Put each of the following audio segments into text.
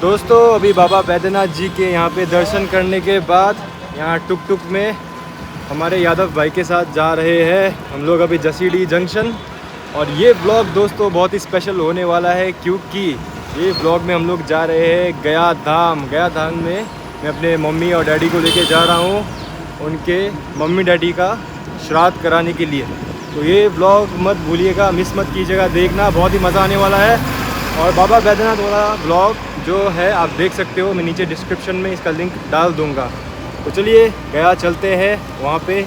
दोस्तों अभी बाबा बैद्यनाथ जी के यहाँ पे दर्शन करने के बाद यहाँ टुक टुक में हमारे यादव भाई के साथ जा रहे हैं हम लोग अभी जसीडी जंक्शन। और ये ब्लॉग दोस्तों बहुत ही स्पेशल होने वाला है क्योंकि ये ब्लॉग में हम लोग जा रहे हैं गया धाम में मैं अपने मम्मी और डैडी को लेके जा रहा हूँ उनके मम्मी डैडी का श्राद्ध कराने के लिए। तो ये ब्लॉग मत भूलिएगा, मिस मत कीजिएगा, देखना बहुत ही मज़ा आने वाला है। और बाबा बैद्यनाथ वाला ब्लॉग जो है आप देख सकते हो, मैं नीचे डिस्क्रिप्शन में इसका लिंक डाल दूँगा। तो चलिए गया चलते हैं वहाँ पे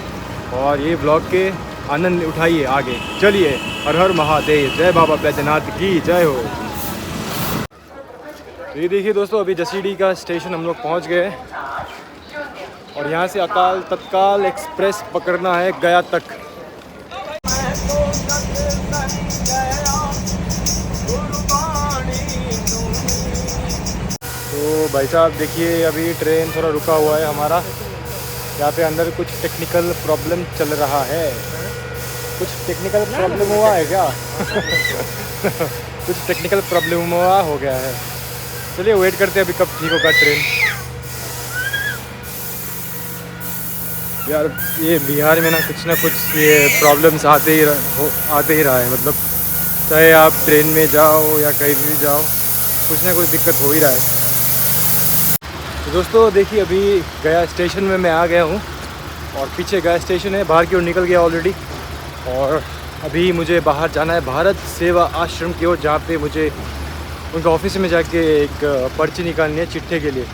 और ये ब्लॉग के आनंद उठाइए आगे। चलिए, हर हर महादेव, जय बाबा बैद्यनाथ की जय हो। तो ये देखिए दोस्तों अभी जसीडी का स्टेशन हम लोग पहुँच गए और यहाँ से अकाल तत्काल एक्सप्रेस पकड़ना है गया तक। तो भाई साहब देखिए अभी ट्रेन थोड़ा रुका हुआ है हमारा, यहाँ पे अंदर कुछ टेक्निकल प्रॉब्लम चल रहा है। कुछ टेक्निकल प्रॉब्लम हुआ है क्या? कुछ टेक्निकल प्रॉब्लम हो गया है। चलिए वेट करते हैं अभी कब ठीक होगा ट्रेन। यार ये बिहार में ना कुछ ये प्रॉब्लम्स आते ही रहा है, मतलब चाहे आप ट्रेन में जाओ या कहीं भी जाओ कुछ ना कुछ दिक्कत हो ही रहा है। तो दोस्तों देखिए अभी गया स्टेशन में मैं आ गया हूँ और पीछे गया स्टेशन है, बाहर की ओर निकल गया ऑलरेडी। और अभी मुझे बाहर जाना है भारत सेवा आश्रम की ओर, जहाँ पे मुझे उनका ऑफिस में जाके एक पर्ची निकालनी है चिट्ठे के लिए।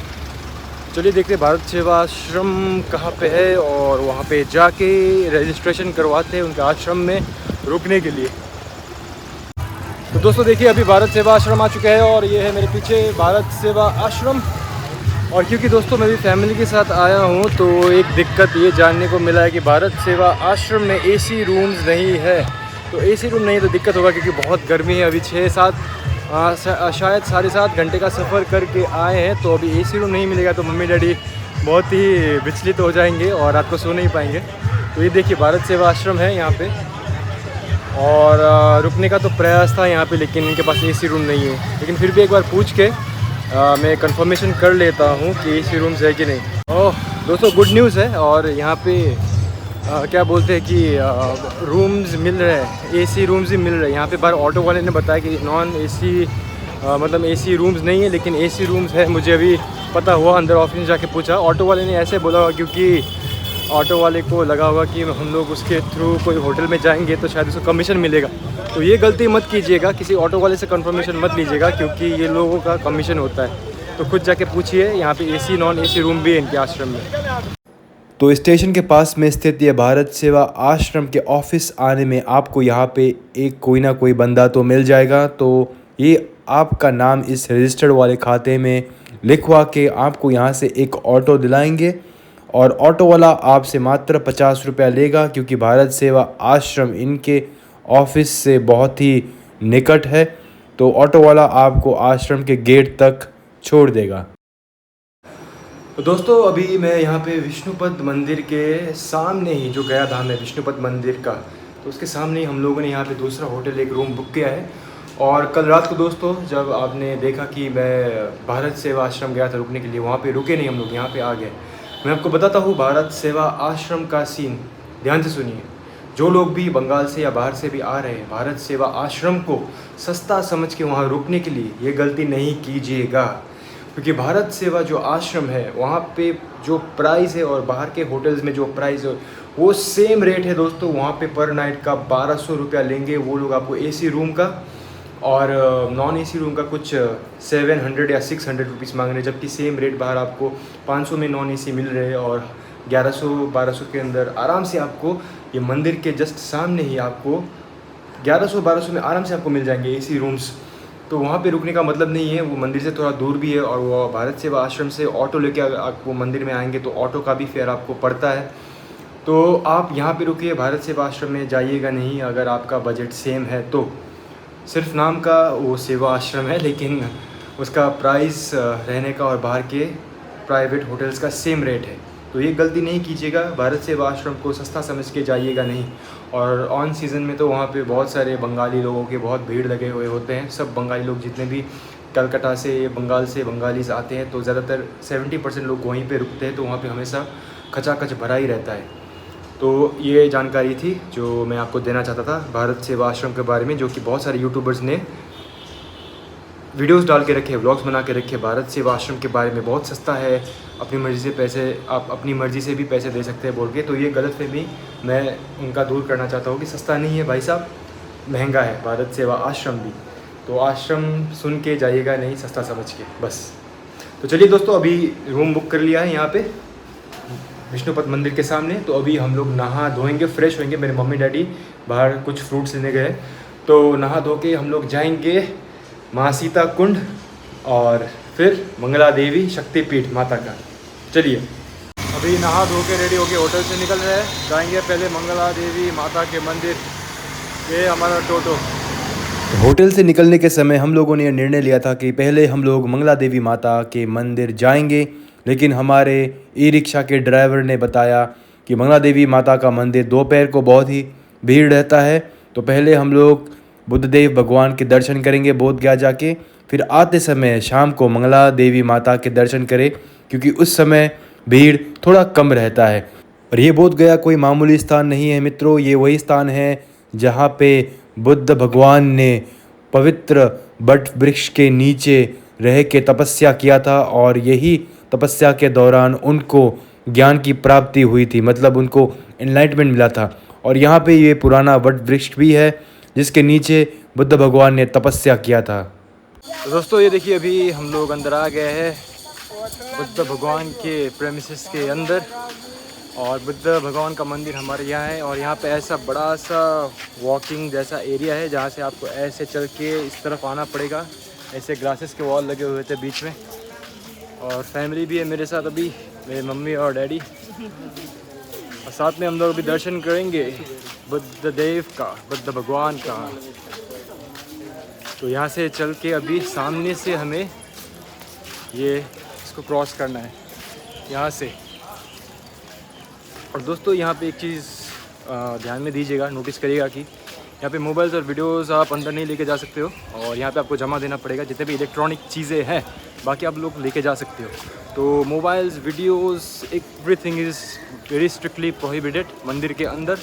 चलिए देखते हैं भारत सेवा आश्रम कहाँ पे है और वहाँ पे जाके रजिस्ट्रेशन करवाते हैं उनके आश्रम में रुकने के लिए। तो दोस्तों देखिए अभी भारत सेवा आश्रम आ चुका है और ये है मेरे पीछे भारत सेवा आश्रम। और क्योंकि दोस्तों मैं भी फैमिली के साथ आया हूँ तो एक दिक्कत ये जानने को मिला है कि भारत सेवा आश्रम में एसी रूम्स नहीं है। तो एसी रूम नहीं तो दिक्कत होगा क्योंकि बहुत गर्मी है। अभी 6-7 शायद 7.5 घंटे का सफ़र करके आए हैं, तो अभी एसी रूम नहीं मिलेगा तो मम्मी डैडी बहुत ही विचलित हो जाएंगे और रात को सो नहीं पाएंगे। तो ये देखिए भारत सेवा आश्रम है यहाँ पे और रुकने का तो प्रयास था यहाँ पे, लेकिन इनके पास एसी रूम नहीं है। लेकिन फिर भी एक बार पूछ के मैं कंफर्मेशन कर लेता हूँ कि एसी रूम्स है कि नहीं। ओह दोस्तों गुड न्यूज़ है और यहाँ पे क्या बोलते हैं कि रूम्स मिल रहे हैं, एसी रूम्स ही मिल रहे हैं। यहाँ पे बाहर ऑटो वाले ने बताया कि नॉन एसी मतलब एसी रूम्स नहीं है, लेकिन एसी रूम्स है। मुझे अभी पता हुआ, अंदर ऑफिस में जाके पूछा, ऑटो वाले ने ऐसे बोला क्योंकि ऑटो वाले को लगा होगा कि हम लोग उसके थ्रू कोई होटल में जाएंगे तो शायद उसको कमीशन मिलेगा। तो ये गलती मत कीजिएगा, किसी ऑटो वाले से कंफर्मेशन मत लीजिएगा क्योंकि ये लोगों का कमीशन होता है। तो खुद जाके पूछिए, यहाँ पे एसी नॉन एसी रूम भी है इनके आश्रम में। तो स्टेशन के पास में स्थित ये भारत सेवा आश्रम के ऑफिस आने में आपको यहाँ पे एक कोई ना कोई बंदा तो मिल जाएगा। तो ये आपका नाम इस रजिस्टर्ड वाले खाते में लिखवा के आपको यहाँ से एक ऑटो दिलाएंगे और ऑटो वाला आपसे मात्र 50 रुपया लेगा क्योंकि भारत सेवा आश्रम इनके ऑफिस से बहुत ही निकट है। तो ऑटो वाला आपको आश्रम के गेट तक छोड़ देगा। तो दोस्तों अभी मैं यहाँ पे विष्णुपद मंदिर के सामने ही, जो गया धाम है विष्णुपद मंदिर का, तो उसके सामने ही हम लोगों ने यहाँ पे दूसरा होटल एक रूम बुक किया है। और कल रात को दोस्तों जब आपने देखा कि मैं भारत सेवा आश्रम गया था रुकने के लिए, वहाँ पे रुके नहीं हम लोग, यहाँ पे आ गए। मैं आपको बताता हूँ भारत सेवा आश्रम का सीन, ध्यान से सुनिए। जो लोग भी बंगाल से या बाहर से भी आ रहे हैं, भारत सेवा आश्रम को सस्ता समझ के वहाँ रुकने के लिए ये गलती नहीं कीजिएगा क्योंकि भारत सेवा जो आश्रम है वहाँ पे जो प्राइस है और बाहर के होटल्स में जो प्राइस है वो सेम रेट है दोस्तों। वहाँ पे पर नाइट का 1200 रुपया लेंगे वो लोग आपको एसी रूम का, और नॉन एसी रूम का कुछ 700 या 600 रुपीज़ मांग रहे हैं, जबकि सेम रेट बाहर आपको 500 में नॉन एसी मिल रहे हैं और 1100-1200 के अंदर आराम से आपको ये मंदिर के जस्ट सामने ही आपको 1100-1200 में आराम से आपको मिल जाएंगे एसी रूम्स। तो वहाँ पे रुकने का मतलब नहीं है, वो मंदिर से थोड़ा दूर भी है और वो भारत सेवा आश्रम से ऑटो लेके आपको मंदिर में आएंगे तो ऑटो का भी फेयर आपको पड़ता है। तो आप यहाँ पे रुकिए, भारत सेवा आश्रम में जाइएगा नहीं अगर आपका बजट सेम है तो। सिर्फ नाम का वो सेवा आश्रम है लेकिन उसका प्राइस रहने का और बाहर के प्राइवेट होटल्स का सेम रेट है। तो ये गलती नहीं कीजिएगा, भारत सेवा आश्रम को सस्ता समझ के जाइएगा नहीं। और ऑन सीज़न में तो वहाँ पे बहुत सारे बंगाली लोगों के बहुत भीड़ लगे हुए होते हैं। सब बंगाली लोग जितने भी कलकत्ता से, बंगाल से, बंगालीज आते हैं, तो ज़्यादातर 70% लोग वहीं पे रुकते हैं, तो वहाँ पे हमेशा खचाखच भरा ही रहता है। तो ये जानकारी थी जो मैं आपको देना चाहता था भारत सेवा आश्रम के बारे में, जो कि बहुत सारे यूट्यूबर्स ने वीडियोस डाल के रखे, व्लॉग्स बना के रखे भारत सेवा आश्रम के बारे में। बहुत सस्ता है, अपनी मर्ज़ी से पैसे, आप अपनी मर्ज़ी से भी पैसे दे सकते हैं बोल के। तो ये गलतफहमी मैं उनका दूर करना चाहता हूँ कि सस्ता नहीं है भाई साहब, महंगा है भारत सेवा आश्रम भी। तो आश्रम सुन के जाइएगा नहीं, सस्ता समझ के बस। तो चलिए दोस्तों, अभी रूम बुक कर लिया है यहाँ पे विष्णुपद मंदिर के सामने। तो अभी हम लोग नहा धोएंगे, फ्रेश होंगे। मेरे मम्मी डैडी बाहर कुछ फ्रूट्स लेने गए, तो नहा धो के हम लोग जाएंगे माँ सीता कुंड और फिर मंगला देवी शक्तिपीठ माता का। चलिए, अभी नहा धो के रेडी होके होटल से निकल रहे हैं, जाएंगे पहले मंगला देवी माता के मंदिर। ये हमारा टोटो। होटल से निकलने के समय हम लोगों ने निर्णय लिया था कि पहले हम लोग मंगला देवी माता के मंदिर जाएंगे, लेकिन हमारे ई रिक्शा के ड्राइवर ने बताया कि मंगला देवी माता का मंदिर दोपहर को बहुत ही भीड़ रहता है, तो पहले हम लोग बुद्धदेव भगवान के दर्शन करेंगे बोध गया जाके, फिर आते समय शाम को मंगला देवी माता के दर्शन करें, क्योंकि उस समय भीड़ थोड़ा कम रहता है। और ये बोध गया कोई मामूली स्थान नहीं है मित्रों, ये वही स्थान है जहाँ पे बुद्ध भगवान ने पवित्र बट वृक्ष के नीचे रह के तपस्या किया था, और यही तपस्या के दौरान उनको ज्ञान की प्राप्ति हुई थी, मतलब उनको एनलाइटमेंट मिला था। और यहाँ पे ये पुराना वट वृक्ष भी है जिसके नीचे बुद्ध भगवान ने तपस्या किया था। तो दोस्तों ये देखिए, अभी हम लोग अंदर आ गए हैं बुद्ध भगवान के प्रेमिसेस के अंदर, और बुद्ध भगवान का मंदिर हमारे यहाँ है। और यहाँ पे ऐसा बड़ा सा वॉकिंग जैसा एरिया है जहाँ से आपको ऐसे चल के इस तरफ आना पड़ेगा। ऐसे ग्रासेस के वॉल लगे हुए थे बीच में, और फैमिली भी है मेरे साथ, अभी मेरे मम्मी और डैडी, और साथ में हम लोग अभी दर्शन करेंगे बुद्ध देव का, बुद्ध भगवान का। तो यहाँ से चल के अभी सामने से हमें ये इसको क्रॉस करना है यहाँ से। और दोस्तों यहाँ पे एक चीज़ ध्यान में दीजिएगा, नोटिस करिएगा कि यहाँ पे मोबाइल्स और वीडियोस आप अंदर नहीं लेके जा सकते हो, और यहाँ पे आपको जमा देना पड़ेगा जितने भी इलेक्ट्रॉनिक चीज़ें हैं, बाकी आप लोग लेके जा सकते हो। तो mobiles, videos, everything is very strictly prohibited मंदिर के अंदर,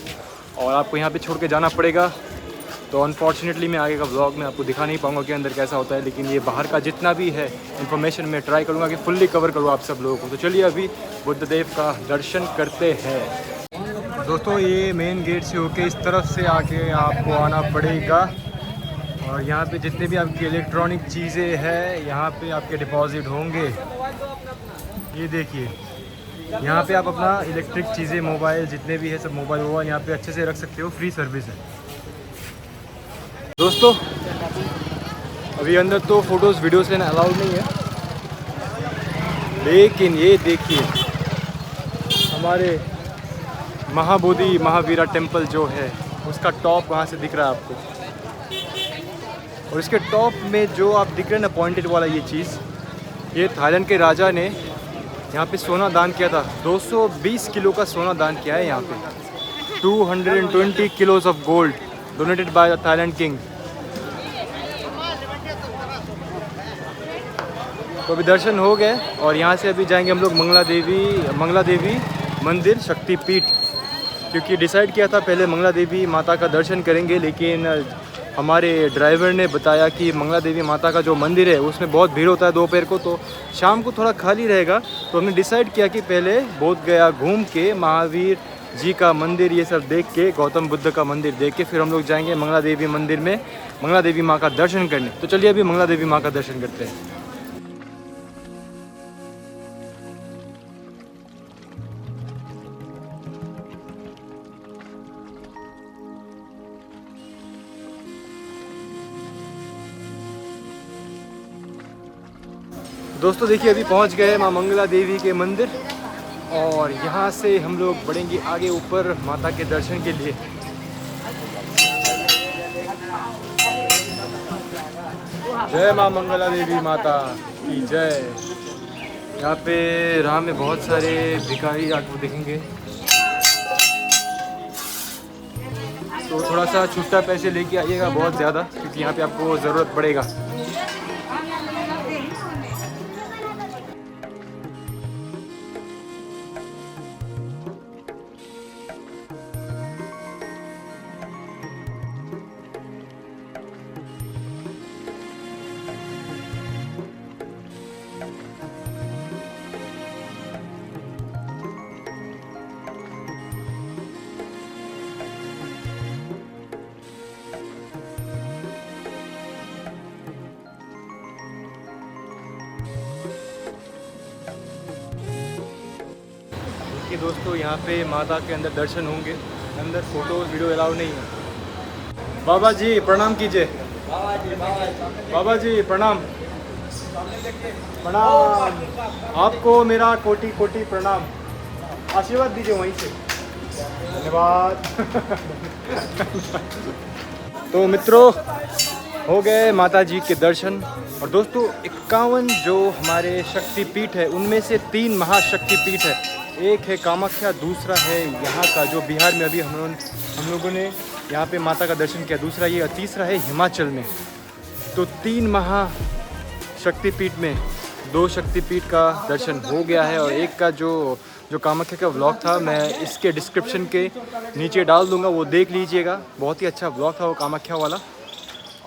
और आपको यहाँ पे छोड़ के जाना पड़ेगा। तो अनफॉर्चुनेटली मैं आगे का व्लॉग में आपको दिखा नहीं पाऊँगा कि अंदर कैसा होता है, लेकिन ये बाहर का जितना भी है इन्फॉर्मेशन मैं ट्राई करूँगा कि फुल्ली कवर करूँ आप सब लोगों को। तो चलिए अभी बुद्ध देव का दर्शन करते हैं। दोस्तों ये मेन गेट से होके इस तरफ से आके आपको आना पड़ेगा, और यहाँ पे जितने भी आपकी इलेक्ट्रॉनिक चीज़ें हैं यहाँ पे आपके डिपॉजिट होंगे। ये देखिए, यहाँ पे आप अपना इलेक्ट्रिक चीज़ें, मोबाइल जितने भी है सब, मोबाइल वोबाइल यहाँ पे अच्छे से रख सकते हो, फ्री सर्विस है। दोस्तों अभी अंदर तो फ़ोटोज़ वीडियोस लेना अलाउड नहीं है, लेकिन ये देखिए हमारे महाबोधि महावीरा टेम्पल जो है उसका टॉप वहाँ से दिख रहा है आपको, और इसके टॉप में जो आप दिख रहे हैं ना पॉइंटेड वाला ये चीज़, ये थाईलैंड के राजा ने यहाँ पे सोना दान किया था। 220 किलो का सोना दान किया है यहाँ पे। 220 kilos of gold donated by the Thailand king. तो अभी दर्शन हो गए, और यहाँ से अभी जाएंगे हम लोग मंगला देवी मंदिर शक्तिपीठ, क्योंकि डिसाइड किया था पहले मंगला देवी माता का दर्शन करेंगे, लेकिन हमारे ड्राइवर ने बताया कि मंगला देवी माता का जो मंदिर है उसमें बहुत भीड़ होता है दोपहर को, तो शाम को थोड़ा खाली रहेगा। तो हमने डिसाइड किया कि पहले बोध गया घूम के महावीर जी का मंदिर ये सब देख के, गौतम बुद्ध का मंदिर देख के, फिर हम लोग जाएंगे मंगला देवी मंदिर में मंगला देवी माँ का दर्शन करने। तो चलिए अभी मंगला देवी माँ का दर्शन करते हैं। दोस्तों देखिए अभी पहुंच गए माँ मंगला देवी के मंदिर, और यहाँ से हम लोग बढ़ेंगे आगे ऊपर माता के दर्शन के लिए। जय माँ मंगला देवी माता की जय। यहाँ पे राह में बहुत सारे भिखारी आपको दिखेंगे, तो थोड़ा सा छुट्टा पैसे लेके आइएगा, बहुत ज़्यादा, क्योंकि यहाँ पे आपको ज़रूरत पड़ेगा। दोस्तों यहाँ पे माता के अंदर दर्शन होंगे। अंदर फ़ोटो वीडियो अलाउ नहीं है। बाबा जी प्रणाम कीजिए। बाबा जी प्रणाम। प्रणाम, आपको मेरा कोटि कोटि प्रणाम। आशीर्वाद दीजिए वहीं से। धन्यवाद। तो मित्रों, हो गए माता जी के दर्शन। और दोस्तों 51 जो हमारे शक्तिपीठ है उनमें से 3 महाशक्तिपीठ है। एक है कामाख्या, दूसरा है यहाँ का जो बिहार में अभी हम लोगों ने यहाँ पे माता का दर्शन किया, दूसरा ये, और तीसरा है हिमाचल में। तो 3 महाशक्तिपीठ में 2 शक्तिपीठ का दर्शन हो गया है। और एक का जो कामाख्या का व्लॉग था मैं इसके डिस्क्रिप्शन के नीचे डाल दूंगा, वो देख लीजिएगा। बहुत ही अच्छा व्लॉग था वो कामाख्या वाला।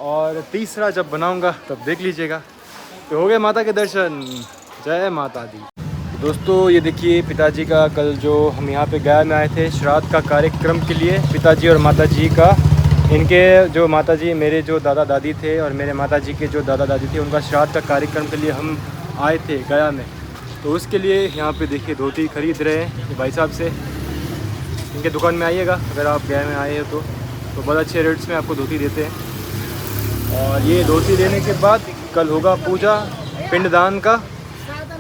और तीसरा जब बनाऊंगा तब देख लीजिएगा। तो हो गए माता के दर्शन। जय माता दी। दोस्तों ये देखिए पिताजी का कल जो हम यहाँ पे गया में आए थे श्राद्ध का कार्यक्रम के लिए, पिताजी और माता जी का। इनके जो माता जी, मेरे जो दादा दादी थे और मेरे माता जी के जो दादा दादी थे, उनका श्राद्ध का कार्यक्रम के लिए हम आए थे गया में। तो उसके लिए यहाँ पे देखिए धोती खरीद रहे हैं भाई साहब से। इनके दुकान में आइएगा अगर आप गया में आए हो तो बहुत अच्छे रेट्स में आपको धोती देते हैं। और ये धोती लेने के बाद कल होगा पूजा पिंडदान का,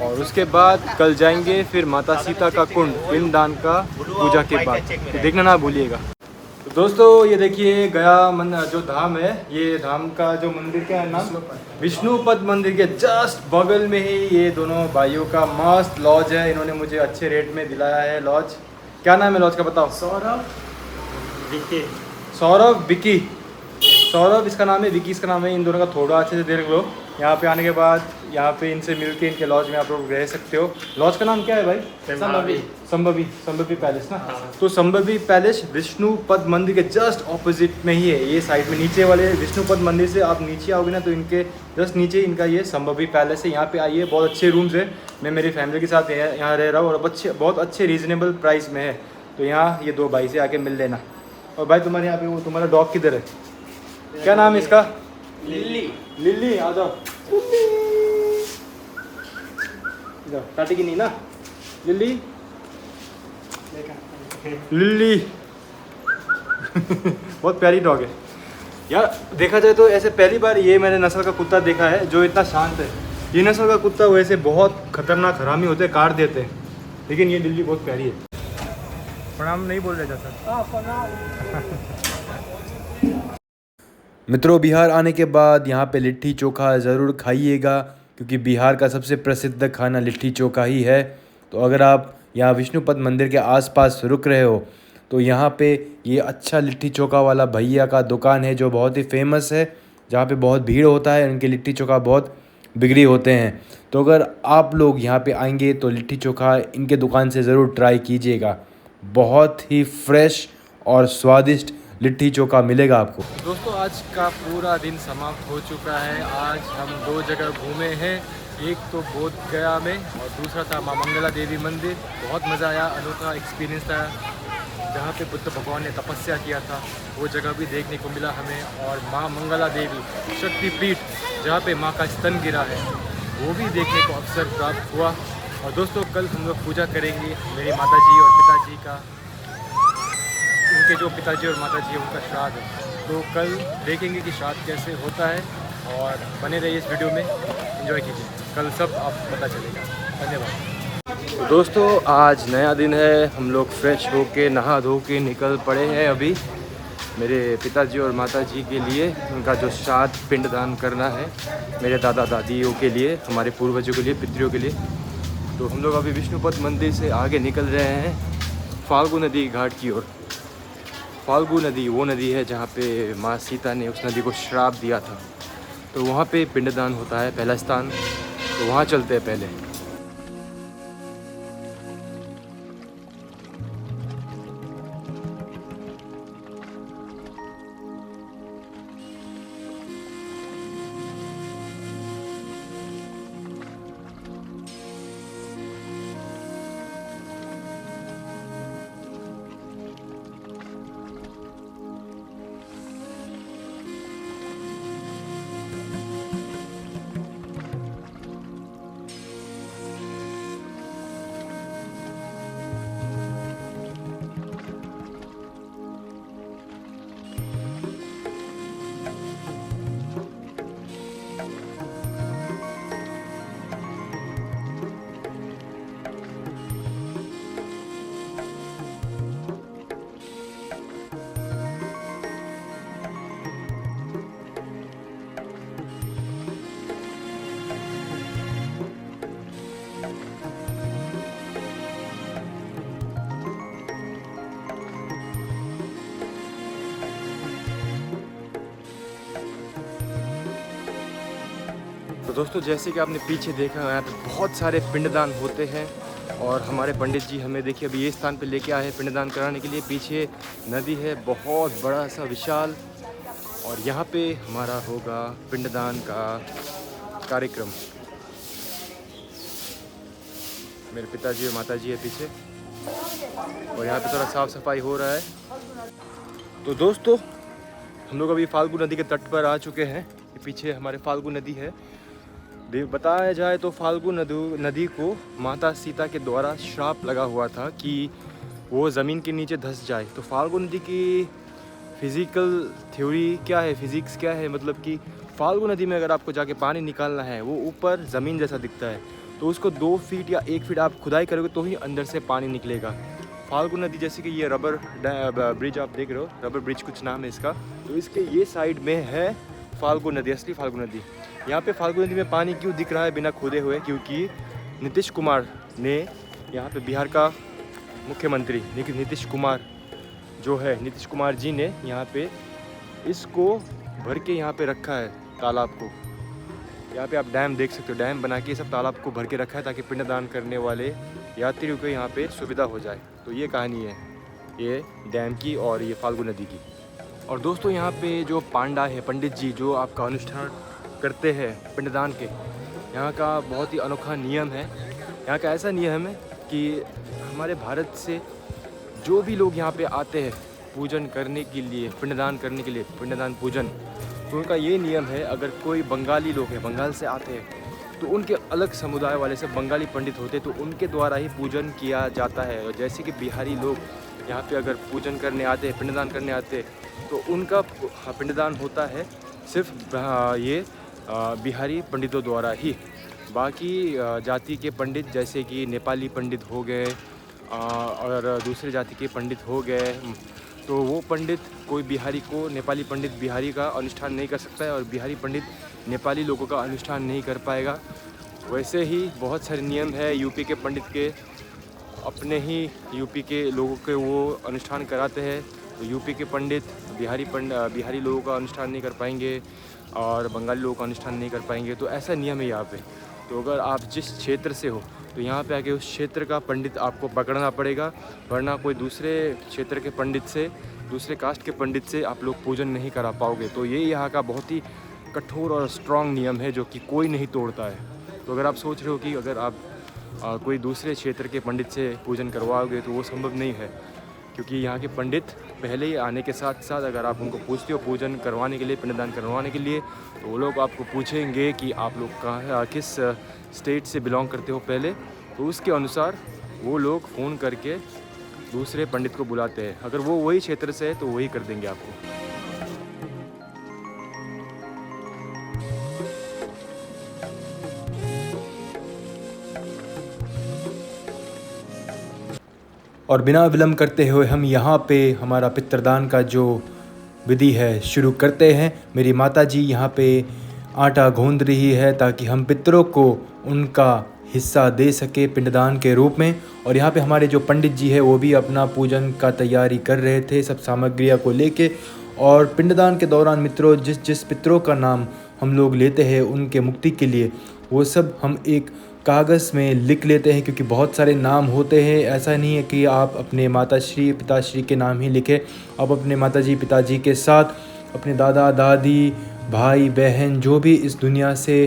और उसके बाद कल जाएंगे फिर माता सीता का कुंड पिंडदान का पूजा के बाद। तो देखना ना भूलिएगा। तो दोस्तों ये देखिए गया जो धाम है, ये धाम का जो मंदिर का नाम विष्णुपद मंदिर के जस्ट बगल में ही ये दोनों भाइयों का मस्त लॉज है। इन्होंने मुझे अच्छे रेट में दिलाया है लॉज। क्या नाम है लॉज का बताओ? सौरभ विकी। सौरभ इसका नाम है, विकी इसका नाम है। इन दोनों का थोड़ा अच्छे से देख लो। यहाँ पे आने के बाद यहाँ पे इनसे मिलके इनके लॉज में आप लोग रह सकते हो। लॉज का नाम क्या है भाई? संभवी पैलेस ना। तो संभवी पैलेस विष्णुपद मंदिर के जस्ट ऑपोजिट में ही है। ये साइड में नीचे वाले विष्णुपद मंदिर से आप नीचे आओगे ना तो इनके जस्ट नीचे इनका ये संभवी पैलेस है। यहाँ पे आइए, बहुत अच्छे रूम्स है। मैं मेरी फैमिली के साथ यहाँ रह रहा हूँ और बहुत अच्छे रीजनेबल प्राइस में है। तो यहाँ ये 2 भाई से आके मिल लेना। और भाई तुम्हारे यहाँ पे वो तुम्हारा डॉग किधर है? क्या नाम है इसका? लिल्ली। आ जाओ। काटेगी नहीं ना लिल्ली? लिल्ली। बहुत प्यारी डॉग है यार। देखा जाए तो ऐसे पहली बार ये मैंने नस्ल का कुत्ता देखा है जो इतना शांत है। ये नस्ल का कुत्ता वैसे बहुत खतरनाक हरामी होते हैं, काट देते हैं, लेकिन ये लिल्ली बहुत प्यारी है। प्रणाम नहीं बोल रहे जाता। मित्रों बिहार आने के बाद यहाँ पे लिट्टी चोखा ज़रूर खाइएगा, क्योंकि बिहार का सबसे प्रसिद्ध खाना लिट्टी चोखा ही है। तो अगर आप यहाँ विष्णुपद मंदिर के आसपास रुक रहे हो तो यहाँ पे ये अच्छा लिट्टी चोखा वाला भैया का दुकान है जो बहुत ही फेमस है, जहाँ पे बहुत भीड़ होता है। इनके लिट्टी चोखा बहुत बिगड़ी होते हैं। तो अगर आप लोग यहाँ पे आएंगे तो लिट्टी चोखा इनके दुकान से ज़रूर ट्राई कीजिएगा। बहुत ही फ्रेश और स्वादिष्ट लिट्टी चोखा मिलेगा आपको। दोस्तों आज का पूरा दिन समाप्त हो चुका है। आज हम 2 जगह घूमे हैं, एक तो बोध गया में और दूसरा था माँ मंगला देवी मंदिर। बहुत मज़ा आया, अनोखा एक्सपीरियंस था। जहाँ पे बुद्ध भगवान ने तपस्या किया था वो जगह भी देखने को मिला हमें। और माँ मंगला देवी शक्तिपीठ जहाँ पे माँ का स्तन गिरा है वो भी देखने को अवसर प्राप्त हुआ। और दोस्तों कल हम लोग पूजा करेंगे मेरी माताजी और पिताजी का। उनके जो पिताजी और माताजी उनका श्राद्ध है, तो कल देखेंगे कि श्राद्ध कैसे होता है। और बने रहिए इस वीडियो में, एंजॉय कीजिए, कल सब आप पता चलेगा। धन्यवाद। तो दोस्तों आज नया दिन है, हम लोग फ्रेश होके नहा धो के निकल पड़े हैं अभी मेरे पिताजी और माताजी के लिए। उनका जो श्राद्ध पिंडदान करना है मेरे दादा दादियों के लिए, हमारे पूर्वजों के लिए, पितरों के लिए। तो हम लोग अभी विष्णुपद मंदिर से आगे निकल रहे हैं फाल्गु नदी घाट की ओर। फाल्गु नदी वो नदी है जहाँ पे माँ सीता ने उस नदी को श्राप दिया था। तो वहाँ पे पिंडदान होता है, पहला स्थान। तो वहाँ चलते हैं पहले। तो दोस्तों जैसे कि आपने पीछे देखा यहाँ पे बहुत सारे पिंडदान होते हैं और हमारे पंडित जी हमें देखिए अभी ये स्थान पे लेके आए हैं पिंडदान कराने के लिए। पीछे नदी है बहुत बड़ा सा विशाल, और यहाँ पे हमारा होगा पिंडदान का कार्यक्रम। मेरे पिताजी और माताजी है पीछे, और यहाँ पे थोड़ा साफ सफाई हो रहा है। तो दोस्तों हम लोग अभी फाल्गु नदी के तट पर आ चुके हैं। पीछे हमारे फाल्गु नदी है। बताया जाए तो फाल्गु नदी को माता सीता के द्वारा श्राप लगा हुआ था कि वो ज़मीन के नीचे धंस जाए। तो फाल्गु नदी की फिज़िकल थ्योरी क्या है, फिज़िक्स क्या है, मतलब कि फाल्गु नदी में अगर आपको जाके पानी निकालना है वो ऊपर ज़मीन जैसा दिखता है, तो उसको 2 फीट या 1 फीट आप खुदाई करोगे तो ही अंदर से पानी निकलेगा। फाल्गु नदी जैसे कि ये रबर ब्रिज आप देख रहे हो, रबर ब्रिज कुछ नाम है इसका, तो इसके ये साइड में है फाल्गु नदी, असली फाल्गु नदी। यहाँ पे फाल्गु नदी में पानी क्यों दिख रहा है बिना खोदे हुए, क्योंकि नीतीश कुमार ने यहाँ पे बिहार का मुख्यमंत्री नीतीश कुमार जो है, नीतीश कुमार जी ने यहाँ पे इसको भर के यहाँ पे रखा है तालाब को। यहाँ पे आप डैम देख सकते हो, डैम बना के सब तालाब को भर के रखा है ताकि पिंडदान करने वाले यात्रियों को यहाँ पे सुविधा हो जाए। तो ये कहानी है ये डैम की और ये फाल्गु नदी की। और दोस्तों यहाँ पे जो पांडा है, पंडित जी जो आपका अनुष्ठान करते हैं पिंडदान के, यहाँ का बहुत ही अनोखा नियम है। यहाँ का ऐसा नियम है कि हमारे भारत से जो भी लोग यहाँ पे आते हैं पूजन करने के लिए, पिंडदान करने के लिए, पिंडदान पूजन, तो उनका ये नियम है, अगर कोई बंगाली लोग हैं, बंगाल से आते हैं, तो उनके अलग समुदाय वाले से बंगाली पंडित होते तो उनके द्वारा ही पूजन किया जाता है। और जैसे कि बिहारी लोग यहाँ पे अगर पूजन करने आते हैं, पिंडदान करने आते हैं, तो उनका पिंडदान होता है सिर्फ ये बिहारी पंडितों द्वारा ही। बाकी जाति के पंडित जैसे कि नेपाली पंडित हो गए और दूसरे जाति के पंडित हो गए, तो वो पंडित कोई बिहारी को, नेपाली पंडित बिहारी का अनुष्ठान नहीं कर सकता है और बिहारी पंडित नेपाली लोगों का अनुष्ठान नहीं कर पाएगा। वैसे ही बहुत सारे नियम है यूपी के पंडित के, अपने ही यूपी के लोगों के वो अनुष्ठान कराते हैं, तो यूपी के पंडित बिहारी लोगों का अनुष्ठान नहीं कर पाएंगे और बंगाली लोगों का अनुष्ठान नहीं कर पाएंगे। तो ऐसा नियम है यहाँ पे। तो अगर आप जिस क्षेत्र से हो तो यहाँ पे आके उस क्षेत्र का पंडित आपको पकड़ना पड़ेगा, वरना कोई दूसरे क्षेत्र के पंडित से, दूसरे कास्ट के पंडित से आप लोग पूजन नहीं करा पाओगे। तो ये यहाँ का बहुत ही कठोर और स्ट्रॉन्ग नियम है जो कि कोई नहीं तोड़ता है। तो अगर आप सोच रहे हो कि अगर आप कोई दूसरे क्षेत्र के पंडित से पूजन करवाओगे तो वो संभव नहीं है, क्योंकि यहाँ के पंडित पहले ही आने के साथ साथ अगर आप उनको पूछते हो पूजन करवाने के लिए, पिंडदान करवाने के लिए, तो वो लोग आपको पूछेंगे कि आप लोग कहाँ, किस स्टेट से बिलोंग करते हो पहले, तो उसके अनुसार वो लोग फ़ोन करके दूसरे पंडित को बुलाते हैं। अगर वो वही क्षेत्र से है तो वही कर देंगे आपको। और बिना विलम्ब करते हुए हम यहाँ पे हमारा पितृदान का जो विधि है शुरू करते हैं। मेरी माता जी यहाँ पे आटा गूंद रही है ताकि हम पितरों को उनका हिस्सा दे सके पिंडदान के रूप में। और यहाँ पे हमारे जो पंडित जी है वो भी अपना पूजन का तैयारी कर रहे थे सब सामग्रियों को लेके। और पिंडदान के दौरान मित्रों जिस पितरों का नाम हम लोग लेते हैं उनके मुक्ति के लिए वो सब हम एक कागज़ में लिख लेते हैं, क्योंकि बहुत सारे नाम होते हैं। ऐसा नहीं है कि आप अपने माताश्री पिताश्री के नाम ही लिखें, आप अपने माताजी पिताजी के साथ अपने दादा दादी भाई बहन जो भी इस दुनिया से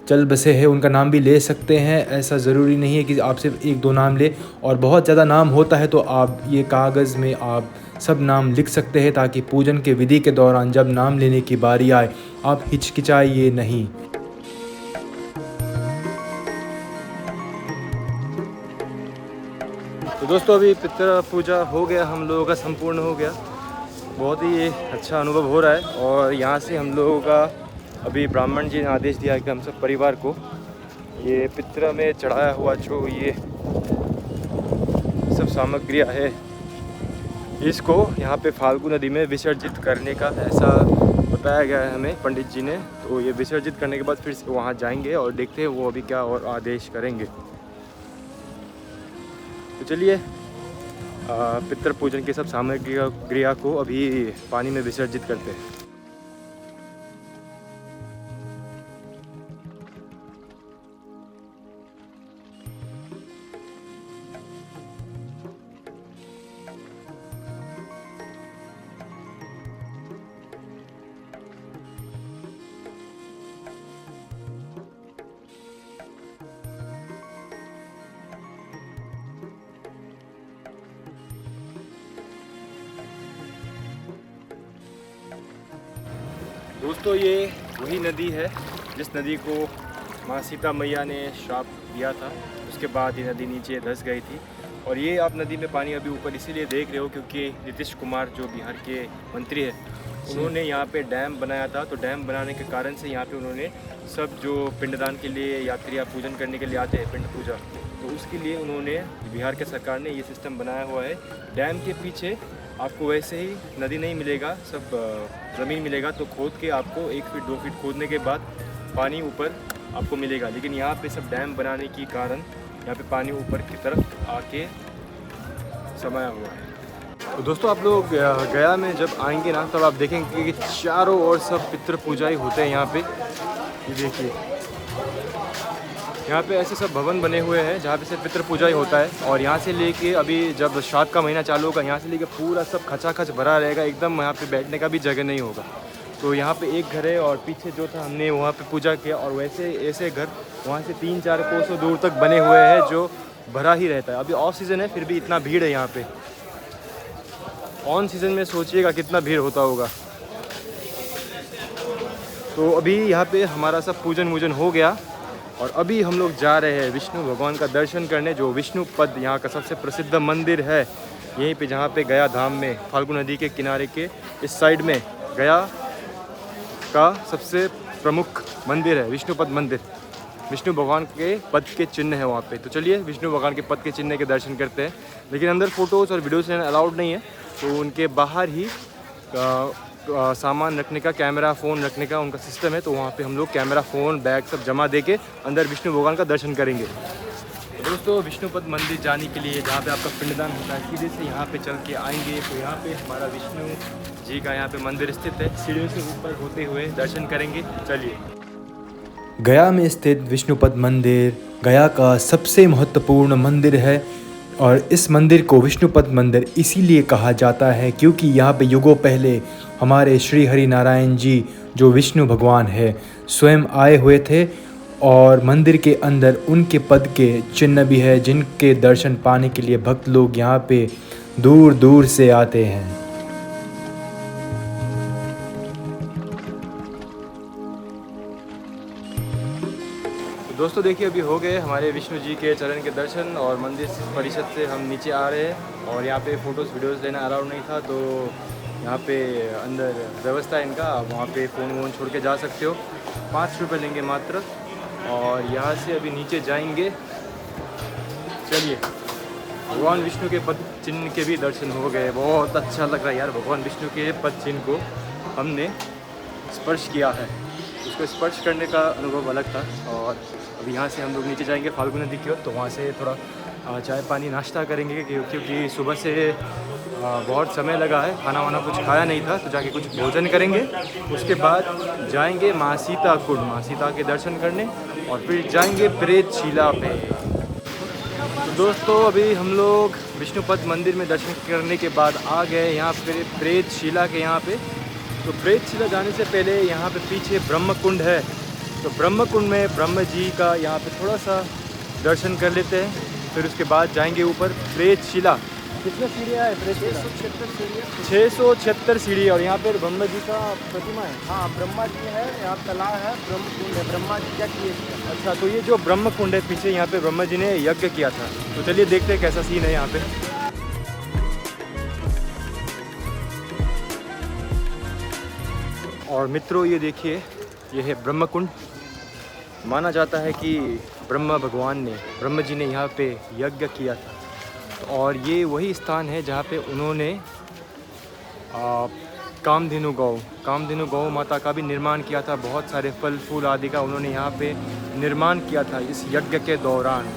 चल बसे हैं उनका नाम भी ले सकते हैं। ऐसा ज़रूरी नहीं है कि आप सिर्फ 1-2 नाम ले, और बहुत ज़्यादा नाम होता है तो आप ये कागज़ में आप सब नाम लिख सकते हैं ताकि पूजन के विधि के दौरान जब नाम लेने की बारी आए आप हिचकिचाइए नहीं। तो दोस्तों अभी पितृ पूजा हो गया, हम लोगों का संपूर्ण हो गया। बहुत ही अच्छा अनुभव हो रहा है। और यहाँ से हम लोगों का अभी ब्राह्मण जी ने आदेश दिया कि हम सब परिवार को ये पितृ में चढ़ाया हुआ जो ये सब सामग्रियाँ है इसको यहाँ पे फाल्गु नदी में विसर्जित करने का ऐसा बताया गया है हमें पंडित जी ने। तो ये विसर्जित करने के बाद फिर से वहाँ जाएंगे और देखते हैं वो अभी क्या और आदेश करेंगे। तो चलिए पितृ पूजन के सब सामग्रियाँ को अभी पानी में विसर्जित करते हैं। दोस्तों ये वही नदी है जिस नदी को माँ सीता मैया ने श्राप दिया था, उसके बाद ये नदी नीचे धंस गई थी। और ये आप नदी में पानी अभी ऊपर इसीलिए देख रहे हो क्योंकि नीतीश कुमार जो बिहार के मंत्री है उन्होंने यहाँ पे डैम बनाया था। तो डैम बनाने के कारण से यहाँ पे उन्होंने सब जो पिंडदान के लिए यात्री पूजन करने के लिए आते हैं, पिंड पूजा, तो उसके लिए उन्होंने बिहार के सरकार ने ये सिस्टम बनाया हुआ है। डैम के पीछे आपको वैसे ही नदी नहीं मिलेगा, सब ज़मीन मिलेगा। तो खोद के आपको 1 फीट 2 फीट खोदने के बाद पानी ऊपर आपको मिलेगा। लेकिन यहाँ पे सब डैम बनाने के कारण यहाँ पे पानी ऊपर की तरफ आके समाया हुआ है। तो दोस्तों आप लोग गया में जब आएंगे ना तब आप देखेंगे कि चारों ओर सब पितृ पूजा ही होते हैं यहाँ पे। ये देखिए यहाँ पे ऐसे सब भवन बने हुए हैं जहाँ पे सिर्फ पितृ पूजा ही होता है। और यहाँ से लेके अभी जब श्राद्ध का महीना चालू होगा यहाँ से लेके पूरा सब खचाखच भरा रहेगा, एकदम यहाँ पे बैठने का भी जगह नहीं होगा। तो यहाँ पे एक घर है और पीछे जो था हमने वहाँ पे पूजा किया, और वैसे ऐसे घर वहाँ से 3-4 कोसों दूर तक बने हुए हैं जो भरा ही रहता है। अभी ऑफ सीज़न है फिर भी इतना भीड़ है यहाँ पे। ऑन सीज़न में सोचिएगा कितना भीड़ होता होगा। तो अभी यहाँ पे हमारा सब पूजन वूजन हो गया और अभी हम लोग जा रहे हैं विष्णु भगवान का दर्शन करने, जो विष्णु पद यहाँ का सबसे प्रसिद्ध मंदिर है। यहीं पे जहाँ पे गया धाम में फाल्गु नदी के किनारे के इस साइड में गया का सबसे प्रमुख मंदिर है विष्णुपद मंदिर। विष्णु भगवान के पद के चिन्ह है वहाँ पे। तो चलिए विष्णु भगवान के पद के चिन्ह के दर्शन करते हैं। लेकिन अंदर फ़ोटोज़ और वीडियोज़ लेना अलाउड नहीं है, तो उनके बाहर ही सामान रखने का, कैमरा फ़ोन रखने का उनका सिस्टम है। तो वहाँ पे हम लोग कैमरा फ़ोन बैग सब जमा दे के अंदर विष्णु भगवान का दर्शन करेंगे। तो दोस्तों विष्णुपद मंदिर जाने के लिए जहाँ पे आपका पिंडदान होता है सीधे से यहाँ पे चल के आएंगे तो यहाँ पे हमारा विष्णु जी का यहाँ पे मंदिर स्थित है। सीढ़ियों से ऊपर होते हुए दर्शन करेंगे। चलिए। गया में स्थित विष्णुपद मंदिर गया का सबसे महत्वपूर्ण मंदिर है और इस मंदिर को विष्णुपद मंदिर इसीलिए कहा जाता है क्योंकि यहाँ पे युगों पहले हमारे श्री हरि नारायण जी जो विष्णु भगवान है स्वयं आए हुए थे और मंदिर के अंदर उनके पद के चिन्ह भी है जिनके दर्शन पाने के लिए भक्त लोग यहाँ पे दूर दूर से आते हैं। दोस्तों देखिए अभी हो गए हमारे विष्णु जी के चरण के दर्शन और मंदिर परिषद से हम नीचे आ रहे हैं। और यहाँ पे फ़ोटोज़ वीडियोज़ लेना अलाउड नहीं था, तो यहाँ पे अंदर व्यवस्था है इनका, वहाँ पे फ़ोन वोन छोड़ के जा सकते हो। 5 रुपये लेंगे मात्र। और यहाँ से अभी नीचे जाएंगे। चलिए। भगवान विष्णु के पद चिन्ह के भी दर्शन हो गए। बहुत अच्छा लग रहा है यार, भगवान विष्णु के पद चिन्ह को हमने स्पर्श किया है। उसको स्पर्श करने का अनुभव अलग था। और अभी यहाँ से हम लोग नीचे जाएंगे फाल्गु नदी की ओर, तो वहाँ से थोड़ा चाय पानी नाश्ता करेंगे क्योंकि सुबह से बहुत समय लगा है, खाना वाना कुछ खाया नहीं था, तो जाके कुछ भोजन करेंगे। उसके बाद जाएंगे माँ सीता कुंड, माँ सीता के दर्शन करने और फिर जाएंगे प्रेतशिला पे। तो दोस्तों अभी हम लोग विष्णुपद मंदिर में दर्शन करने के बाद आ गए यहाँ पे प्रेतशिला के यहाँ पे। तो प्रेतशिला जाने से पहले यहाँ पे पीछे ब्रह्म कुंड है, तो ब्रह्म कुंड में ब्रह्म जी का यहाँ पे थोड़ा सा दर्शन कर लेते हैं। फिर उसके बाद जाएंगे ऊपर प्रेतशिला। कितने सीढ़ियाँ है प्रेतशिला? 676 सीढ़ी। और यहाँ पर ब्रह्म जी का प्रतिमा है। हाँ, ब्रह्मा जी है, यहाँ तालाब है, ब्रह्म कुंड है, ब्रह्मा जी क्या किए थे। अच्छा, तो ये जो ब्रह्म कुंड है पीछे, यहाँ पे ब्रह्मा जी ने यज्ञ किया था। तो चलिए देखते हैं कैसा सीन है यहाँ पे। और मित्रों ये देखिए, ये है ब्रह्म कुंड। माना जाता है कि ब्रह्म जी ने यहाँ पे यज्ञ किया था। और ये वही स्थान है जहाँ पे उन्होंने कामधेनु गौ माता का भी निर्माण किया था। बहुत सारे फल फूल आदि का उन्होंने यहाँ पे निर्माण किया था इस यज्ञ के दौरान।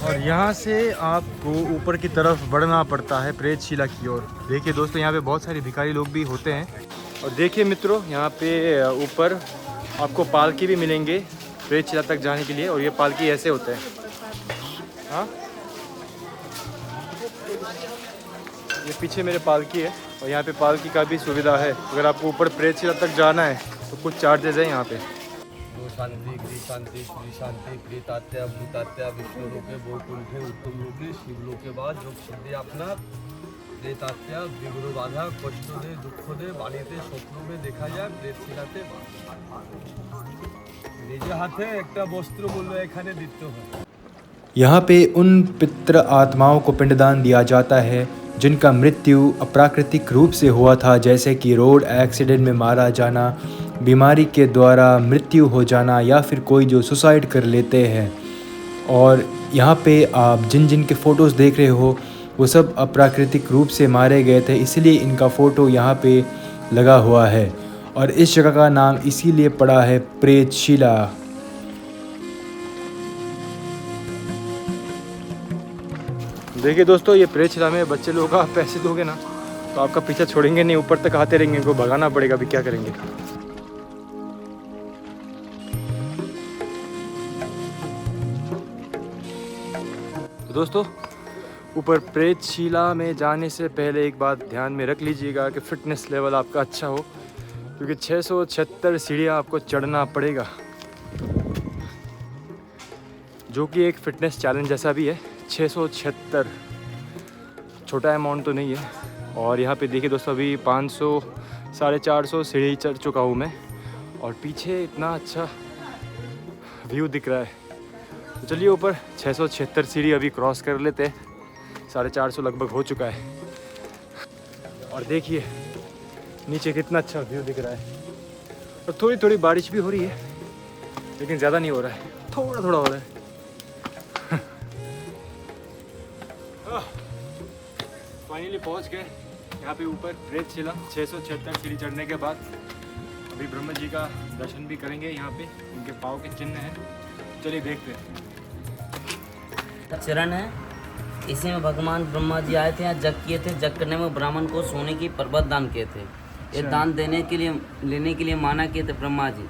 और यहाँ से आपको ऊपर की तरफ बढ़ना पड़ता है प्रेतशिला की ओर। देखिए दोस्तों यहाँ पे बहुत सारे भिखारी लोग भी होते हैं। और देखिए मित्रों यहाँ पे ऊपर आपको पालकी भी मिलेंगे प्रेतशिला तक जाने के लिए। और ये पालकी ऐसे होते हैं। हाँ, ये पीछे मेरे पालकी है और यहाँ पे पालकी का भी सुविधा है। अगर आपको ऊपर प्रेतशिला तक जाना है तो कुछ चार्जेस है यहाँ पे। शांति गृह शांति श्री शांति प्रेतात्या भूतात्या विष्णु लोके वैकुंठे उत्तम लोके शिव लोके बाद जो सिद्धि अपना प्रेतात्या विघ्न बाधा कष्ट दे दुख दे बाणीते स्वप्न में देखा जाए प्रेतशिलाते निजे हाथे एक वस्त्र मूल्य एखाने दिते हैं। यहाँ पे उन पितृ आत्माओं को पिंडदान दिया जाता है जिनका मृत्यु अप्राकृतिक रूप से हुआ था, जैसे कि रोड एक्सीडेंट में मारा जाना, बीमारी के द्वारा मृत्यु हो जाना या फिर कोई जो सुसाइड कर लेते हैं। और यहाँ पे आप जिन जिन के फ़ोटोज़ देख रहे हो वो सब अप्राकृतिक रूप से मारे गए थे, इसलिए इनका फ़ोटो यहाँ पे लगा हुआ है। और इस जगह का नाम इसीलिए पड़ा है प्रेतशिला। देखिए दोस्तों, ये प्रेतशिला में बच्चे लोगों का आप पैसे दोगे ना तो आपका पीछा छोड़ेंगे नहीं, ऊपर तक आते रहेंगे, इनको भगाना पड़ेगा। अभी क्या करेंगे। तो दोस्तों, ऊपर प्रेतशिला में जाने से पहले एक बात ध्यान में रख लीजिएगा कि फ़िटनेस लेवल आपका अच्छा हो, क्योंकि 676 सीढ़ियाँ आपको चढ़ना पड़ेगा, जो कि एक फ़िटनेस चैलेंज जैसा भी है। 676 छोटा अमाउंट तो नहीं है। और यहाँ पे देखिए दोस्तों, अभी 500 450 सीढ़ी चढ़ चुका हूँ मैं और पीछे इतना अच्छा व्यू दिख रहा है। तो चलिए ऊपर 676 सीढ़ी अभी क्रॉस कर लेते हैं। 450 लगभग हो चुका है और देखिए नीचे कितना अच्छा व्यू दिख रहा है। और थोड़ी थोड़ी बारिश भी हो रही है, लेकिन ज़्यादा नहीं हो रहा है, थोड़ा थोड़ा हो रहा है। फाइनली पहुंच गए यहाँ पे ऊपर प्रेतशिला। 676 सीढ़ी चढ़ने के बाद अभी ब्रह्मा जी का दर्शन भी करेंगे। यहाँ पे उनके पाँव के चिन्ह हैं, चलिए देखते हैं। चरण है, इसी में भगवान ब्रह्मा जी आए थे, यहाँ जग किए थे। जग करने में ब्राह्मण को सोने की पर्वत दान किए थे। ये दान लेने के लिए माना किए थे ब्रह्मा जी।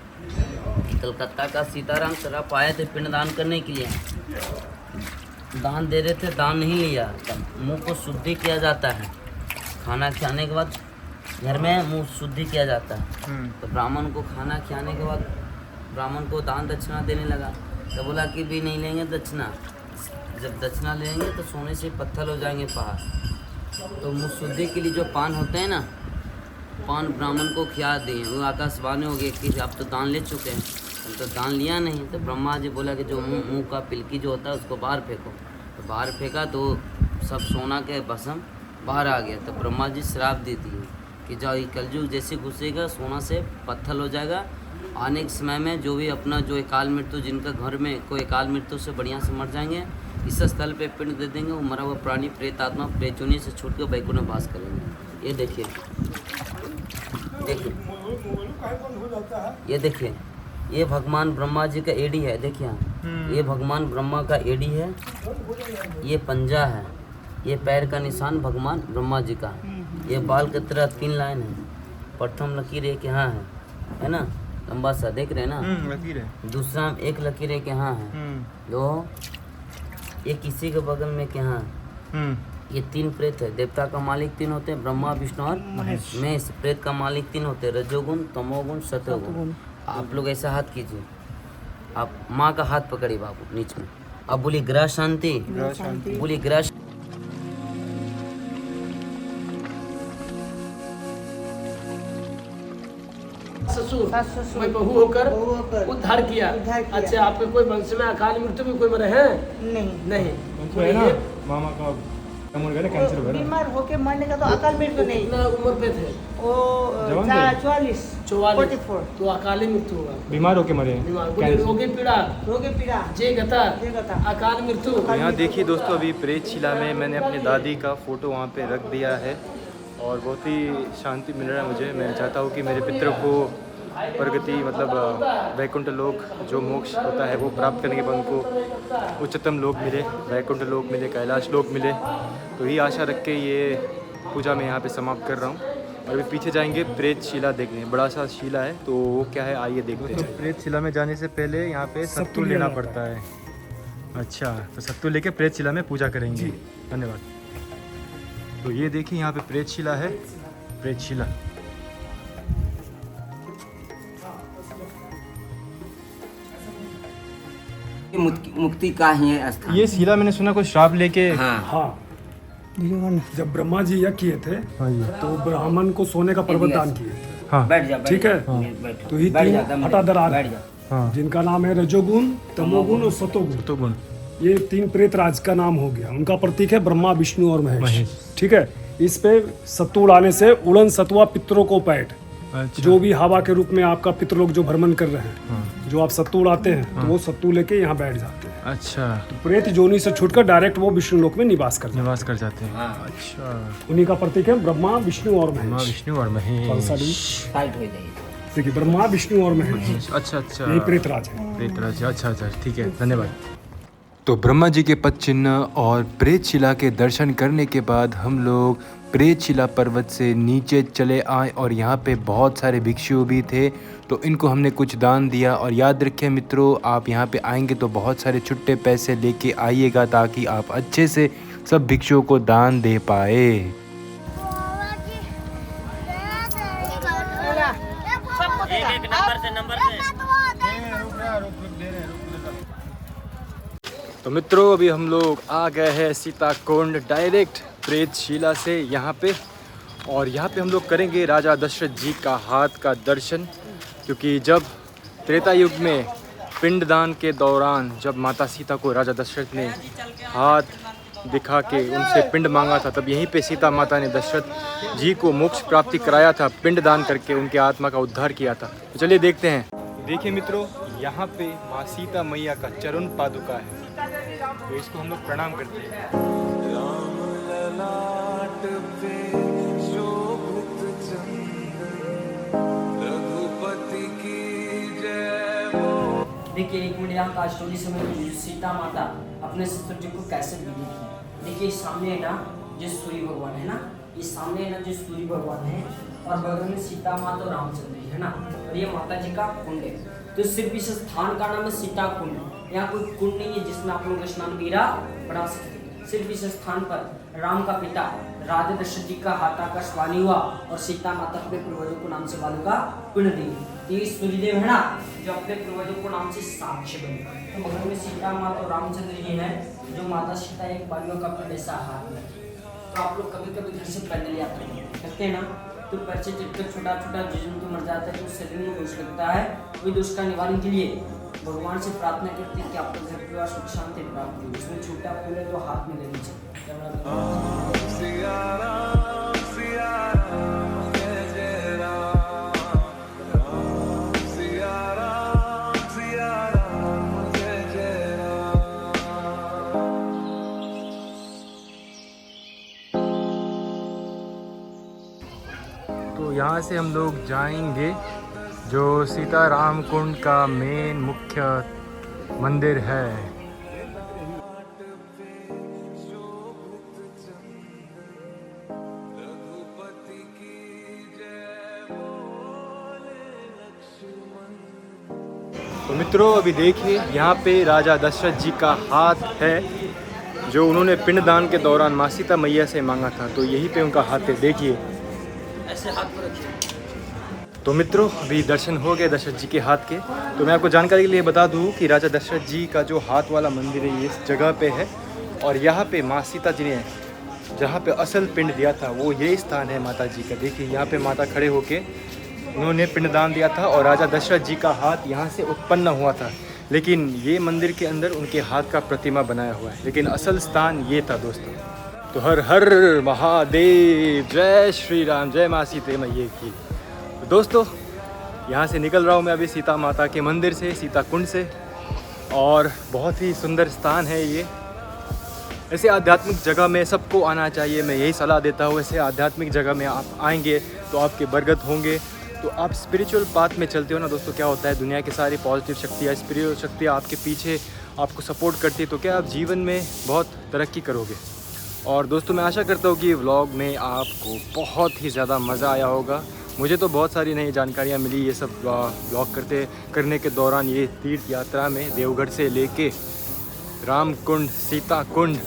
कलकत्ता का सीताराम सराफ आए थे पिंड दान करने के लिए, दान दे रहे थे, दान नहीं लिया। मुंह को शुद्धि किया जाता है, खाना खाने के बाद घर में मुंह शुद्धि किया जाता है। तो ब्राह्मण को खाना खिलाने के बाद ब्राह्मण को दान दक्षिणा देने लगा। तो बोला कि भी नहीं लेंगे दक्षिणा, जब दक्षिणा लेंगे तो सोने से पत्थर हो जाएंगे पहाड़। तो मुंह शुद्धि के लिए जो पान होते हैं ना, पान ब्राह्मण को खिला दिए। वो आकाशवाणी हो गई कि आप तो दान ले चुके हैं, तो दान लिया नहीं। तो ब्रह्मा जी बोला कि जो मुंह का पिलकी जो होता है उसको बाहर फेंको। तो बाहर फेंका तो सब सोना के भस्म बाहर आ गया। तो ब्रह्मा जी श्राप दी थी कि जाओ ये कलयुग जैसे घुसेगा सोना से पत्थर हो जाएगा। आने के समय में जो भी अपना जो अकाल मृत्यु, जिनका घर में कोई अकाल मृत्यु से बढ़िया से मर जाएंगे, इस स्थल पे पिंड दे देंगे। वो मरा हुआ प्राणी प्रेत आत्मा प्रेत योनि से छूट के वैकुंठ में वास करेंगे। ये देखिए, देखिए, ये देखिए, ये भगवान ब्रह्मा जी का एडी है। देखिए ये भगवान ब्रह्मा का एडी है, ये पंजा है, ये पैर का निशान भगवान ब्रह्मा जी का। ये बाल की तरह 3 लाइन है। प्रथम लकीर एक यहाँ है ना, लंबा सा देख रहे हैं ना, लकीर है। दूसरा एक लकीर एक यहाँ है, दो ये किसी के बगल में एक यहाँ है। ये 3 प्रेत है। देवता का मालिक 3 होते हैं, ब्रह्मा विष्णु और महेश। प्रेत का मालिक 3 होते हैं, रजोगुण तमोगुण सतोगुण। आप लोग ऐसा हाथ कीजिए, आप माँ का हाथ पकड़िए बाबू नीचे में। अब बोलिए ग्रह शांति, बोलिए ग्रह ससुर मैं बहू होकर उद्धार किया। अच्छा, आपके कोई वंश में अकाल मृत्यु में कोई मरे हैं? नहीं। उनको है ना मामा का कैंसर हुआ ना, बीमार होके मरने का तो अकाल मृत्यु नहीं। कितना उम्र पे थे? वो जवान थे? 44 44 तो अकाली मृत्यु हुआ। बीमार होके मरे हैं। बीमार बोले रोगी पीड़ा रोगी पीड़ा जे गता गता। अकाल मृत्यु। यहाँ देखिए दोस्तों, अभी प्रेतशिला में मैंने अपनी दादी का फ़ोटो वहाँ पे रख दिया है और बहुत ही शांति मिल रहा है मुझे। मैं चाहता हूँ कि मेरे पितरों को प्रगति मतलब वैकुंठ लोक जो मोक्ष होता है वो प्राप्त करने के बाद उनको उच्चतम लोक मिले, वैकुंठ लोक मिले, कैलाश लोक मिले। तो यही आशा रख के ये पूजा मैं यहाँ पे समाप्त कर रहा हूँ। और अभी पीछे जाएंगे प्रेतशिला देखने, बड़ा सा शिला है, तो वो क्या है आइए देखते हैं। तो प्रेतशिला में जाने से पहले यहाँ पे सत्तू लेना पड़ता है। अच्छा, तो सत्तू लेके प्रेतशिला में पूजा करेंगे। धन्यवाद। तो ये देखिए यहाँ पे प्रेतशिला है, प्रेतशिला। मुक्ति का ही है स्थान। ये शिला मैंने सुना कुछ श्राप लेके। हाँ हाँ, जब ब्रह्मा जी यज्ञ किए थे हाँ जी। तो ब्राह्मण को सोने का पर्वत दान किए थे। हाँ बैठ जा, ठीक है। बैठ तो ये बैठ तीन जा, हटादरार बैठ हैं, जा। हाँ जिनका नाम है रजोगुण, तमोगुण और सतोगुण। तो गुण। ये तीन प्रेत राज का नाम हो गया। उनका प्रतीक है ब्रह्मा, विष्णु और महेश। महेश। ठीक है। इस पे सत्तू उड़ाने से उड़न सतुआ पितरों को पैठ, अच्छा। जो भी हवा के रूप में आपका पितर लोग जो भ्रमण कर रहे हैं, जो आप सत्तू उड़ाते हैं तो वो सत्तू लेके यहाँ बैठ जाते हैं। अच्छा, तो प्रेत जोनी से छूटकर डायरेक्ट वो विष्णु लोक में निवास कर जाते निवास कर जाते हैं। हाँ। अच्छा, हैं। उन्हीं का प्रतीक है ब्रह्मा, विष्णु और माँ महेश। विष्णु और महेश। टाइट हो जाएगी। देखिए, ब्रह्मा, विष्णु और महेश, अच्छा अच्छा, यही प्रेत राज है। प्रेतराज। अच्छा अच्छा, ठीक है, धन्यवाद। तो ब्रह्मा जी के पद चिन्ह और प्रेतशिला के दर्शन करने के बाद हम लोग प्रेतशिला पर्वत से नीचे चले आए और यहाँ पे बहुत सारे भिक्षु भी थे, तो इनको हमने कुछ दान दिया। और याद रखें मित्रों, आप यहाँ पे आएंगे तो बहुत सारे छुट्टे पैसे लेके आइएगा ताकि आप अच्छे से सब भिक्षुओं को दान दे पाए। तो मित्रों, अभी हम लोग आ गए हैं सीताकुंड डायरेक्ट प्रेतशिला से यहाँ पे। और यहाँ पे हम लोग करेंगे राजा दशरथ जी का हाथ का दर्शन, क्योंकि जब त्रेता युग में पिंडदान के दौरान जब माता सीता को राजा दशरथ ने हाथ दिखा के उनसे पिंड मांगा था, तब यहीं पे सीता माता ने दशरथ जी को मोक्ष प्राप्ति कराया था, पिंडदान करके उनके आत्मा का उद्धार किया था। तो चलिए देखते हैं। देखिए मित्रों, यहाँ पे माँ सीता मैया का चरण पादुका है, तो इसको हम लोग प्रणाम करते हैं। देखिए, एक मिनट यहाँ का स्टोरी समझ। सीता माता अपने ससुर जी को कैसे विधि की। देखिए, सामने है ना जो सूर्य भगवान है ना, ये सामने है ना जो सूर्य भगवान है, और बगल में सीता माता और रामचंद्र जी है ना, और ये माता जी का कुंड है। तो सिर्फ इस स्थान का नाम है सीता कुंड। यहाँ कोई कुंड नहीं है जिसमें आप लोग स्नान वगैरह बढ़ा सकते। सिर्फ इस स्थान पर राम का पिता राजा दशरथ जी का हाथ आकाशवाणी हुआ और सीता माता अपने पूर्वजों को नाम से बालू का पिंड दी। तो ये सूर्यदेव है ना जो अपने पूर्वजों को नाम से साक्ष्य बने। तो बगल में सीता माता और रामचंद्र जी है, जो माता सीता एक बालुओं का पिंड ऐसा हाथ में। तो आप लोग कभी कभी घर से पैदल यात्रा करते हैं ना, तो पैर से टिककर छोटा छोटा जंतु मर जाता है, तो शरीर में दोष लगता है। वही दोष का निवारण के लिए भगवान से प्रार्थना करते हैं कि आपको घर परिवार सुख शांति प्राप्त हो। उसमें छोटा फूल है तो हाथ में ले लीजिए। तो यहाँ से हम लोग जाएंगे जो सीताराम कुंड का मेन मुख्य मंदिर है। तो मित्रों, अभी देखिए यहाँ पे राजा दशरथ जी का हाथ है, जो उन्होंने पिंडदान के दौरान माँ सीता मैया से मांगा था। तो यहीं पे उनका हाथ है, देखिए ऐसे हाथ को रखिए। तो मित्रों, अभी दर्शन हो गए दशरथ जी के हाथ के। तो मैं आपको जानकारी के लिए बता दूं कि राजा दशरथ जी का जो हाथ वाला मंदिर है ये इस जगह पे है, और यहाँ पे माँ सीता जी ने जहाँ पे असल पिंड दिया था वो ये स्थान है माता जी का। देखिए यहाँ पे माता खड़े होके उन्होंने पिंडदान दिया था, और राजा दशरथ जी का हाथ यहाँ से उत्पन्न हुआ था। लेकिन ये मंदिर के अंदर उनके हाथ का प्रतिमा बनाया हुआ है, लेकिन असल स्थान ये था दोस्तों। तो हर हर महादेव, जय श्री राम, जय माँ सीता मैया की। तो दोस्तों, यहाँ से निकल रहा हूँ मैं अभी सीता माता के मंदिर से, सीता कुंड से, और बहुत ही सुंदर स्थान है ये। ऐसे आध्यात्मिक जगह में सबको आना चाहिए, मैं यही सलाह देता हूँ। ऐसे आध्यात्मिक जगह में आप आएंगे तो आपके बरगद होंगे। तो आप स्पिरिचुअल पाथ में चलते हो ना दोस्तों, क्या होता है, दुनिया की सारी पॉजिटिव शक्तियाँ, स्पिरिचुअल शक्तियाँ आपके पीछे आपको सपोर्ट करती है, तो क्या आप जीवन में बहुत तरक्की करोगे। और दोस्तों, मैं आशा करता हूँ कि व्लॉग में आपको बहुत ही ज़्यादा मज़ा आया होगा। मुझे तो बहुत सारी नई जानकारियाँ मिली ये सब व्लॉग करने के दौरान। ये तीर्थ यात्रा में देवगढ़ से लेके राम कुंड, सीता कुंड,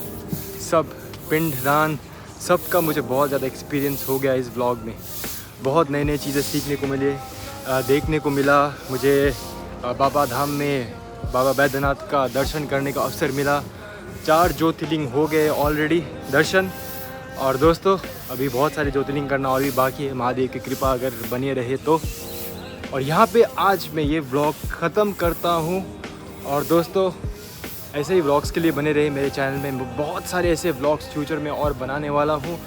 सब पिंडदान, सबका मुझे बहुत ज़्यादा एक्सपीरियंस हो गया इस व्लॉग में। बहुत नई नई चीज़ें सीखने को मिली, देखने को मिला। मुझे बाबा धाम में बाबा बैद्यनाथ का दर्शन करने का अवसर मिला। 4 ज्योतिर्लिंग हो गए ऑलरेडी दर्शन। और दोस्तों अभी बहुत सारे ज्योतिर्लिंग करना और भी बाकी है, महादेव की कृपा अगर बनी रहे तो। और यहाँ पे आज मैं ये व्लॉग ख़त्म करता हूँ। और दोस्तों ऐसे ही व्लॉग्स के लिए बने रहे मेरे चैनल में। बहुत सारे ऐसे व्लॉग्स फ्यूचर में और बनाने वाला हूँ।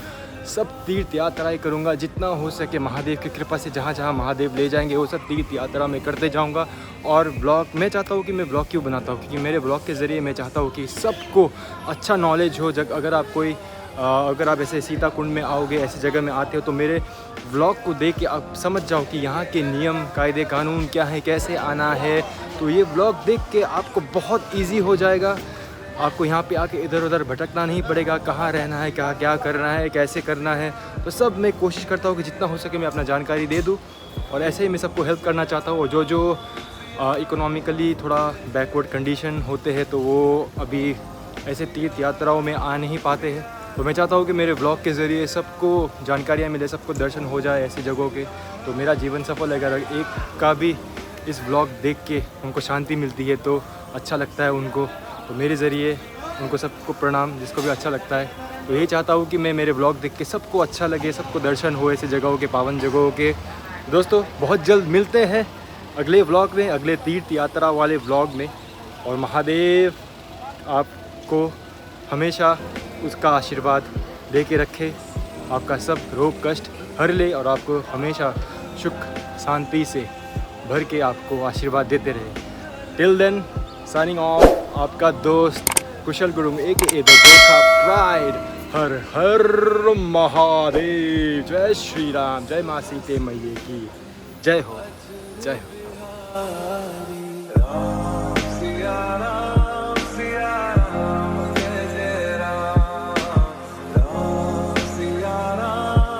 सब तीर्थ यात्राएँ करूँगा जितना हो सके, महादेव की कृपा से जहाँ जहाँ महादेव ले जाएंगे वो सब तीर्थ यात्रा मैं करते जाऊँगा। और ब्लॉग मैं चाहता हूँ कि मैं ब्लॉग क्यों बनाता हूँ, क्योंकि मेरे ब्लॉग के ज़रिए मैं चाहता हूँ कि सबको अच्छा नॉलेज हो। अगर आप ऐसे सीता कुंड में आओगे, ऐसी जगह में आते हो तो मेरे व्लॉग को देख के आप समझ जाओ कि यहाँ के नियम कायदे कानून क्या है, कैसे आना है। तो ये व्लॉग देख के आपको बहुत ईजी हो जाएगा। आपको यहाँ पे आके इधर उधर भटकना नहीं पड़ेगा, कहाँ रहना है, क्या करना है, कैसे करना है। तो सब मैं कोशिश करता हूँ कि जितना हो सके मैं अपना जानकारी दे दूँ। और ऐसे ही मैं सबको हेल्प करना चाहता हूँ। जो इकोनॉमिकली थोड़ा बैकवर्ड कंडीशन होते हैं तो वो अभी ऐसे तीर्थ यात्राओं में आ नहीं पाते हैं। तो मैं चाहता हूँ कि मेरे ब्लॉग के ज़रिए सबको जानकारियाँ मिले, सबको दर्शन हो जाए ऐसी जगहों के। तो मेरा जीवन सफल है। अगर एक का भी इस ब्लॉग देख के उनको शांति मिलती है तो अच्छा लगता है उनको। तो मेरे ज़रिए उनको सबको प्रणाम, जिसको भी अच्छा लगता है। तो यही चाहता हूँ कि मैं मेरे ब्लॉग देख के सबको अच्छा लगे, सबको दर्शन हो ऐसी जगहों के, पावन जगहों के। दोस्तों बहुत जल्द मिलते हैं अगले व्लॉग में, अगले तीर्थ यात्रा वाले व्लॉग में। और महादेव आपको हमेशा उसका आशीर्वाद दे के रखे, आपका सब रोग कष्ट हर ले और आपको हमेशा सुख शांति से भर के आपको आशीर्वाद देते रहे। टिल देन साइनिंग ऑफ, आपका दोस्त Kushal Gurung AKA the Gorkha pride. हर हर महादेव। जय श्री राम, जय माँ सीते मैया की जय हो, जय हो।